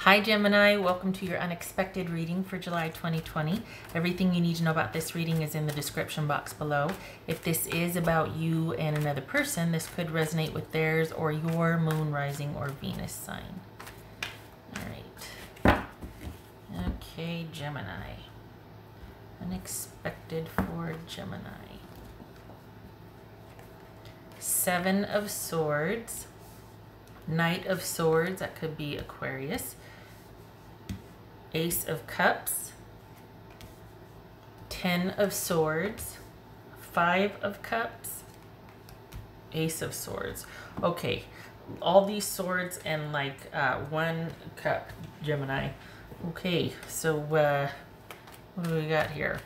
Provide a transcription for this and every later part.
Hi Gemini, welcome to your unexpected reading for July 2020. Everything you need to know about this reading is in the description box below. If this is about you and another person, this could resonate with theirs or your moon, rising, or Venus sign. All right. Okay, Gemini. Unexpected for Gemini. Seven of Swords. Knight of Swords, that could be Aquarius. Ace of Cups. 10 of Swords. 5 of Cups. Ace of Swords. Okay, all these swords and like 1 cup, Gemini. Okay, so what do we got here?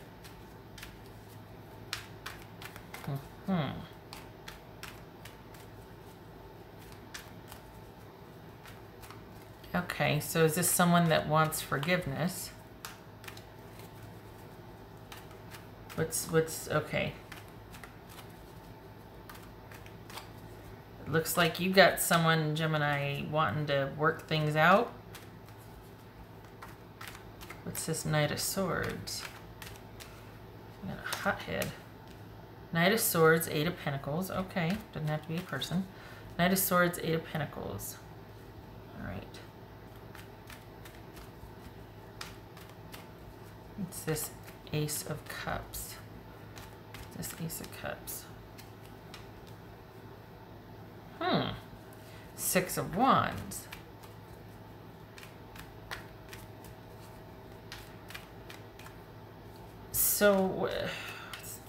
Okay, so is this someone that wants forgiveness? What's okay. It looks like you got someone, Gemini, wanting to work things out. What's this Knight of Swords? You got a hothead. Knight of Swords, 8 of Pentacles. Okay, doesn't have to be a person. Knight of Swords, 8 of Pentacles. All right. It's this Ace of Cups. This Ace of Cups. 6 of Wands. So, is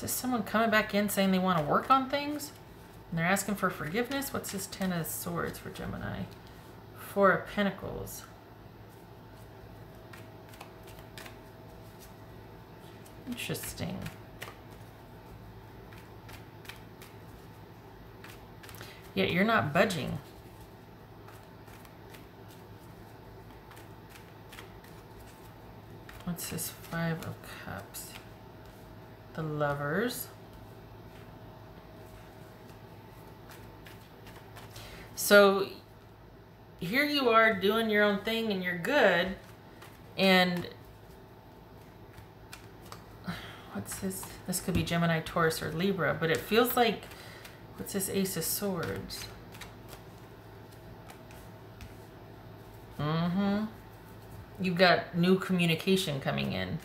this someone coming back in saying they want to work on things? And they're asking for forgiveness? What's this 10 of Swords for Gemini? 4 of Pentacles. Interesting. Yet you're not budging. What's this 5 of Cups? The Lovers. So here you are doing your own thing and you're good. And what's this? This could be Gemini, Taurus, or Libra, but it feels like, what's this Ace of Swords? You've got new communication coming in.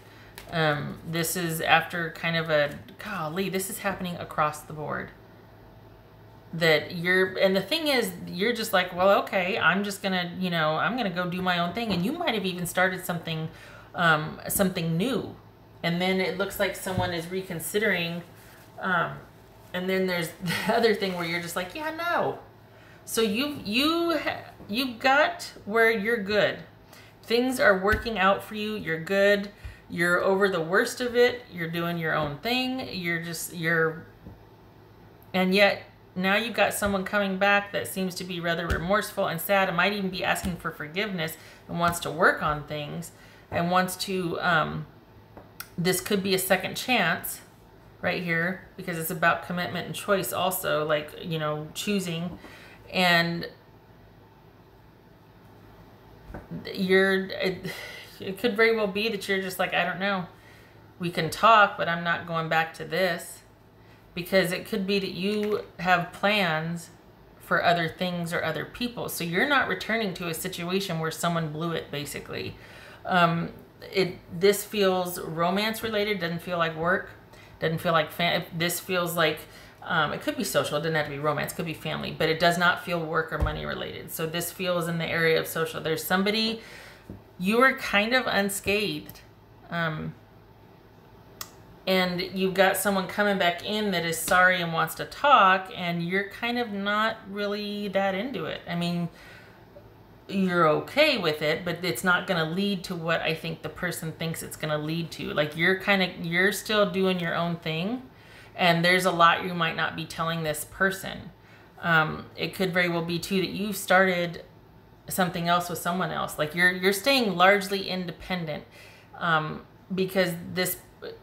This is after kind of a, golly, this is happening across the board. That you're, and the thing is, you're just like, well, okay, I'm just gonna, you know, I'm gonna go do my own thing. And you might have even started something, something new. And then it looks like someone is reconsidering. And then there's the other thing where you're just like, yeah, no. So you've got where you're good. Things are working out for you. You're good. You're over the worst of it. You're doing your own thing. And yet now you've got someone coming back that seems to be rather remorseful and sad and might even be asking for forgiveness and wants to work on things and wants to, this could be a second chance right here because it's about commitment and choice also, like, you know, choosing. And it could very well be that you're just like, I don't know, we can talk, but I'm not going back to this, because it could be that you have plans for other things or other people. So you're not returning to a situation where someone blew it, basically. This feels romance related, doesn't feel like work, doesn't feel like this feels like, it could be social, it doesn't have to be romance, it could be family, but it does not feel work or money related. So this feels in the area of social. There's somebody, you were kind of unscathed, and you've got someone coming back in that is sorry and wants to talk, and you're kind of not really that into it. I mean, you're okay with it, but it's not going to lead to what I think the person thinks it's going to lead to. Like, you're still doing your own thing, and there's a lot you might not be telling this person. It could very well be too that you've started something else with someone else. Like, you're staying largely independent, because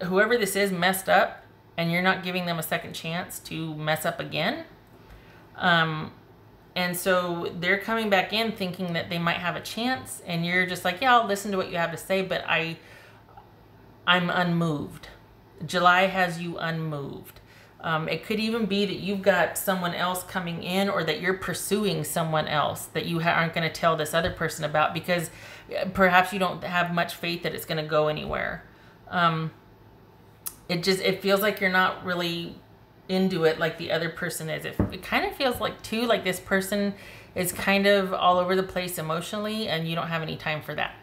whoever this is messed up, and you're not giving them a second chance to mess up again. And so they're coming back in thinking that they might have a chance, and you're just like, yeah, I'll listen to what you have to say, but I'm unmoved. July has you unmoved. It could even be that you've got someone else coming in, or that you're pursuing someone else that you aren't going to tell this other person about, because perhaps you don't have much faith that it's going to go anywhere. It feels like you're not really into it like the other person is. It kind of feels like too, like this person is kind of all over the place emotionally, and you don't have any time for that.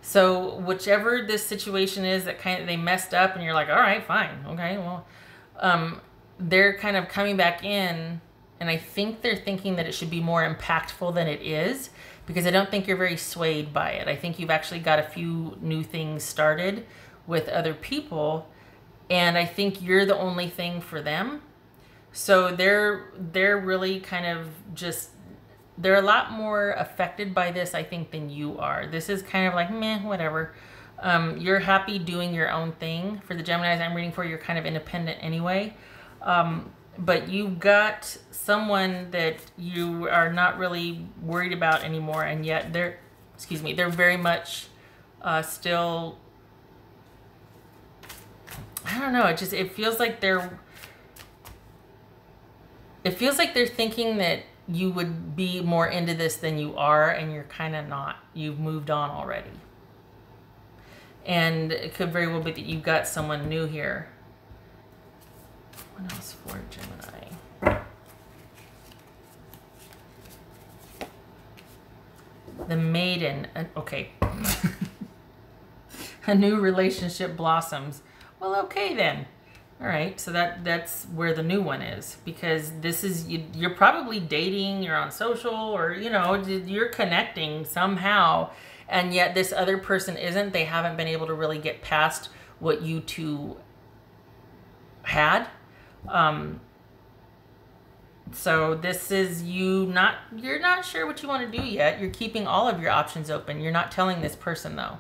So whichever this situation is that kind of they messed up, and you're like, all right, fine, okay, well, they're kind of coming back in, and I think they're thinking that it should be more impactful than it is, because I don't think you're very swayed by it. I think you've actually got a few new things started with other people, and I think you're the only thing for them. So they're really kind of just, they're a lot more affected by this, I think, than you are. This is kind of like, meh, whatever. You're happy doing your own thing. For the Geminis I'm reading for, you're kind of independent anyway. But you've got someone that you are not really worried about anymore, and yet they're very much still, I don't know, it feels like they're thinking that you would be more into this than you are, and you're kind of not. You've moved on already. And it could very well be that you've got someone new here. What else for Gemini? The Maiden. Okay. A new relationship blossoms. Well, okay then. All right, so that's where the new one is, because this is, you're probably dating, you're on social, or, you know, you're connecting somehow, and yet this other person isn't. They haven't been able to really get past what you two had. So this is you're not sure what you want to do yet. You're keeping all of your options open. You're not telling this person, though.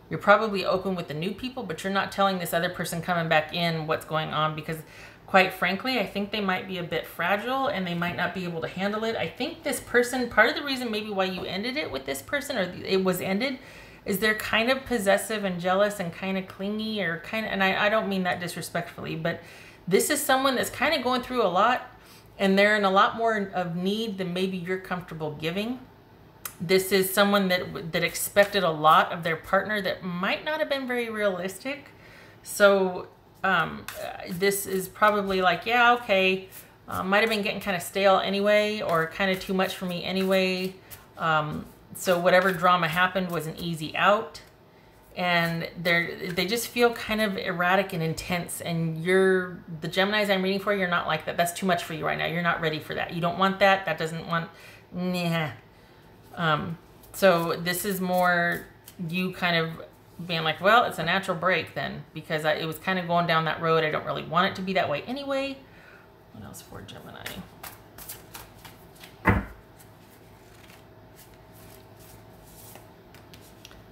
You're probably open with the new people, but you're not telling this other person coming back in what's going on, because quite frankly, I think they might be a bit fragile and they might not be able to handle it. I think this person, part of the reason maybe why you ended it with this person, or it was ended, is they're kind of possessive and jealous and kind of clingy, or kind of, and I don't mean that disrespectfully, but this is someone that's kind of going through a lot, and they're in a lot more of need than maybe you're comfortable giving. This is someone that expected a lot of their partner that might not have been very realistic. So this is probably like, yeah, okay, might have been getting kind of stale anyway, or kind of too much for me anyway. So whatever drama happened was an easy out. And they just feel kind of erratic and intense. And the Geminis I'm reading for, you're not like that. That's too much for you right now. You're not ready for that. You don't want that. That doesn't want, nah. So this is more you kind of being like, well, it's a natural break then, because it was kind of going down that road. I don't really want it to be that way anyway. What else for Gemini?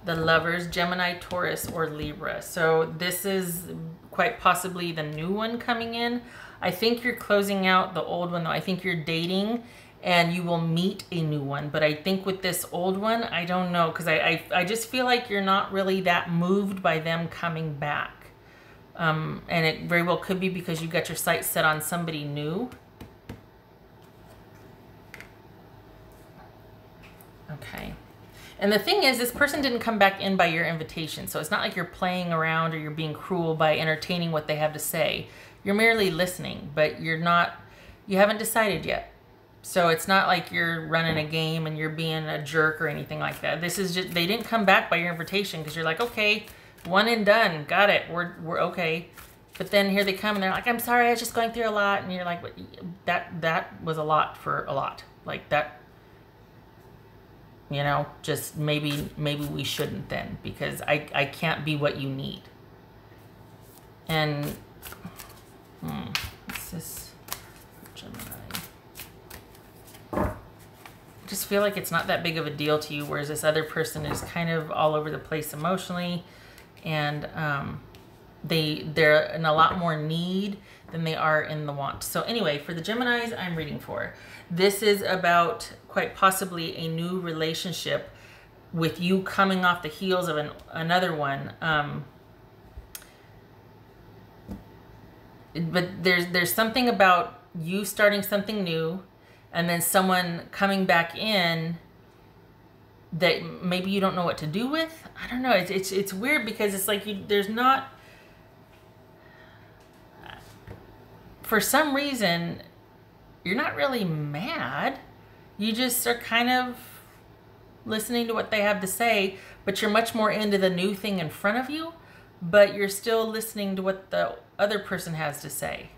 The Lovers, Gemini, Taurus, or Libra. So this is quite possibly the new one coming in. I think you're closing out the old one, though. I think you're dating and you will meet a new one. But I think with this old one, I don't know, because I just feel like you're not really that moved by them coming back. And it very well could be because you got your sights set on somebody new. Okay. And the thing is, this person didn't come back in by your invitation. So it's not like you're playing around or you're being cruel by entertaining what they have to say. You're merely listening, but you haven't decided yet. So it's not like you're running a game and you're being a jerk or anything like that. This is just, they didn't come back by your invitation because you're like, okay, one and done, got it, we're okay. But then here they come and they're like, I'm sorry, I was just going through a lot. And you're like, that was a lot for a lot. Like that, you know, just maybe we shouldn't then, because I can't be what you need. And what's this? Gemini. I just feel like it's not that big of a deal to you, whereas this other person is kind of all over the place emotionally, and they're in a lot more need than they are in the want. So anyway, for the Geminis I'm reading for, this is about quite possibly a new relationship with you coming off the heels of another one. But there's something about you starting something new and then someone coming back in that maybe you don't know what to do with. I don't know. It's weird because it's like there's not, for some reason, you're not really mad. You just are kind of listening to what they have to say, but you're much more into the new thing in front of you, but you're still listening to what the other person has to say.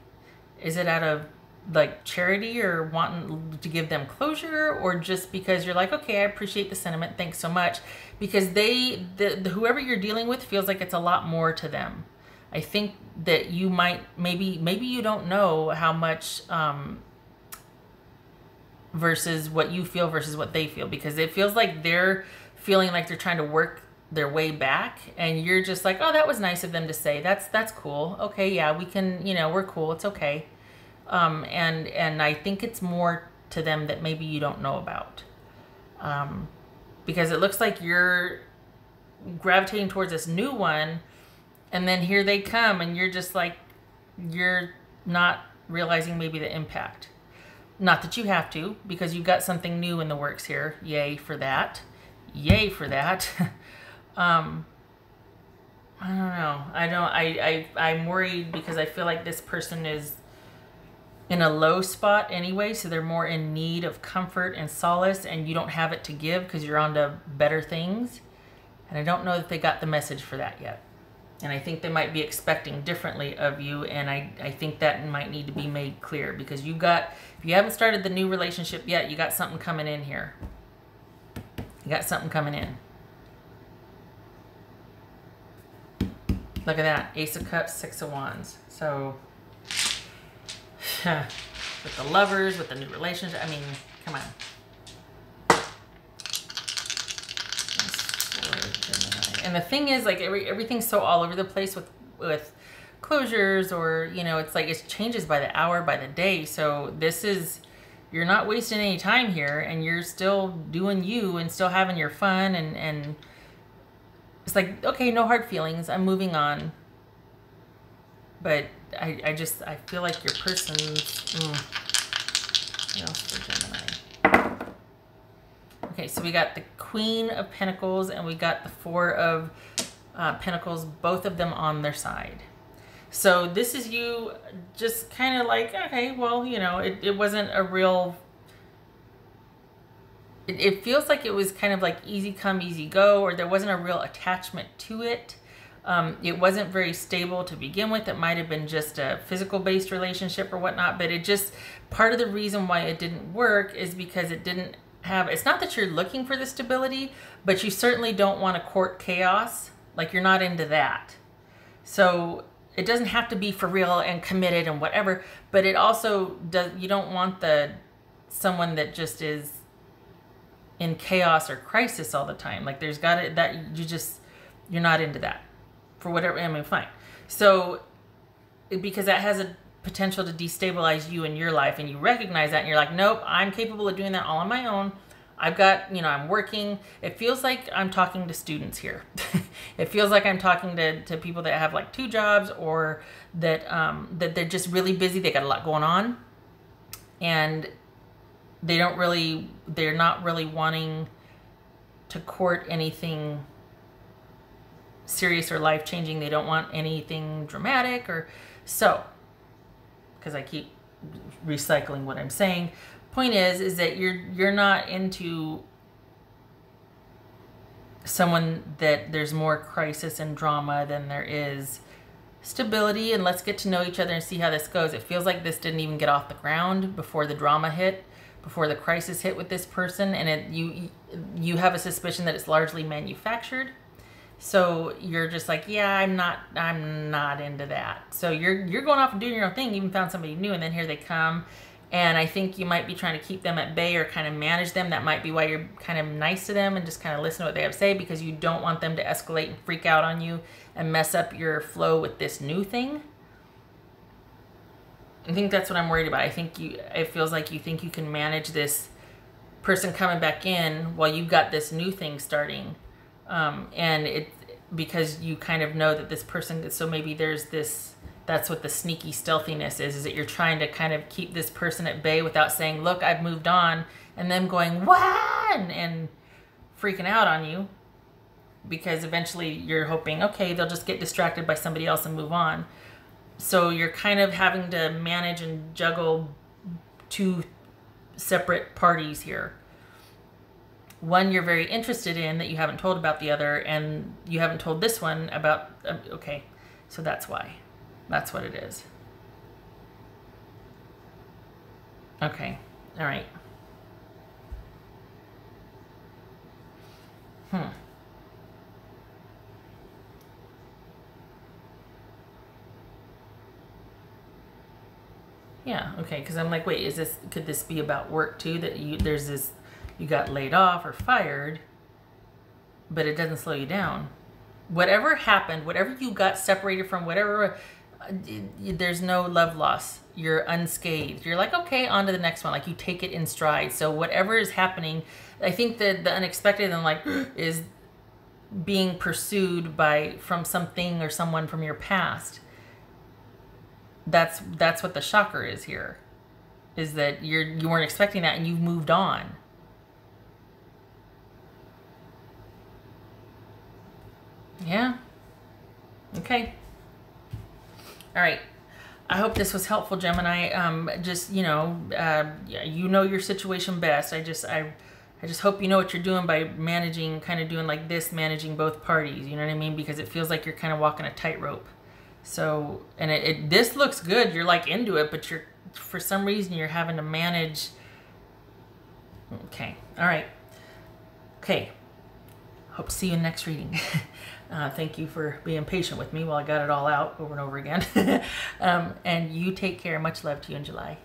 Is it out of like charity or wanting to give them closure, or just because you're like, okay, I appreciate the sentiment, thanks so much, because whoever you're dealing with feels like it's a lot more to them. I think that you might, maybe you don't know how much versus what you feel versus what they feel, because it feels like they're feeling like they're trying to work their way back, and you're just like, oh, that was nice of them to say. That's cool. Okay, yeah, we can, we're cool. It's okay. And I think it's more to them that maybe you don't know about, because it looks like you're gravitating towards this new one, and then here they come, and you're just like, you're not realizing maybe the impact. Not that you have to, because you've got something new in the works here. Yay for that. Yay for that. I don't know. I'm worried because I feel like this person is in a low spot anyway, so they're more in need of comfort and solace, and you don't have it to give because you're on to better things. And I don't know that they got the message for that yet. And I think they might be expecting differently of you, and I think that might need to be made clear, because if you haven't started the new relationship yet, you got something coming in here. You got something coming in. Look at that. Ace of Cups, Six of Wands. So, with the lovers, with the new relationship, I mean, come on. And the thing is, like, everything's so all over the place with closures, or, it's like it changes by the hour, by the day. So this is, you're not wasting any time here, and you're still doing you and still having your fun, and it's like, okay, no hard feelings, I'm moving on. But I feel like your person's, what else for Gemini? Okay, so we got the Queen of Pentacles and we got the Four of Pentacles, both of them on their side. So this is you just kind of like, okay, well, it wasn't a real, it feels like it was kind of like easy come, easy go, or there wasn't a real attachment to it. It wasn't very stable to begin with. It might have been just a physical based relationship or whatnot, but part of the reason why it didn't work is because it didn't have, it's not that you're looking for the stability, but you certainly don't want to court chaos. Like, you're not into that. So it doesn't have to be for real and committed and whatever, but it also does, you don't want someone that just is in chaos or crisis all the time. Like, there's got to, that you're not into that for whatever, I mean, fine. So, because that has a potential to destabilize you in your life, and you recognize that, and you're like, nope, I'm capable of doing that all on my own. I've got, I'm working. It feels like I'm talking to students here. It feels like I'm talking to people that have like 2 jobs, or that they're just really busy. They got a lot going on, and they're not really wanting to court anything serious or life-changing. They don't want anything dramatic, or so, because I keep recycling what I'm saying. Point is that you're not into someone that there's more crisis and drama than there is stability, and let's get to know each other and see how this goes. It feels like this didn't even get off the ground before the drama hit, before the crisis hit with this person, and you have a suspicion that it's largely manufactured. So you're just like, yeah, I'm not into that. So you're going off and doing your own thing. You even found somebody new, and then here they come, And I think you might be trying to keep them at bay or kind of manage them. That might be why you're kind of nice to them and just kind of listen to what they have to say, because you don't want them to escalate and freak out on you and mess up your flow with this new thing. I think that's what I'm worried about. I think it feels like you think you can manage this person coming back in while you've got this new thing starting. And because you kind of know that this person, so maybe there's this, that's what the sneaky stealthiness is that you're trying to kind of keep this person at bay without saying, look, I've moved on, and them going, what? And freaking out on you, because eventually you're hoping, okay, they'll just get distracted by somebody else and move on. So you're kind of having to manage and juggle two separate parties here. One you're very interested in that you haven't told about the other, and you haven't told this one about, okay, so that's why. That's what it is. Okay, all right. Yeah, okay, because I'm like, wait, could this be about work too? That you got laid off or fired, but it doesn't slow you down. Whatever happened, whatever you got separated from, whatever, there's no love loss. You're unscathed. You're like, okay, on to the next one. Like, you take it in stride. So whatever is happening, I think that the unexpected and like is being pursued from something or someone from your past. That's what the shocker is here, is that you weren't expecting that and you've moved on. Yeah. Okay. All right. I hope this was helpful, Gemini. Just, you know your situation best. I just hope you know what you're doing by managing, kind of doing like this, managing both parties. You know what I mean? Because it feels like you're kind of walking a tightrope. So, and this looks good. You're like into it, but for some reason you're having to manage. Okay. All right. Okay. Hope to see you in the next reading. Thank you for being patient with me while I got it all out over and over again. And you take care. Much love to you in July.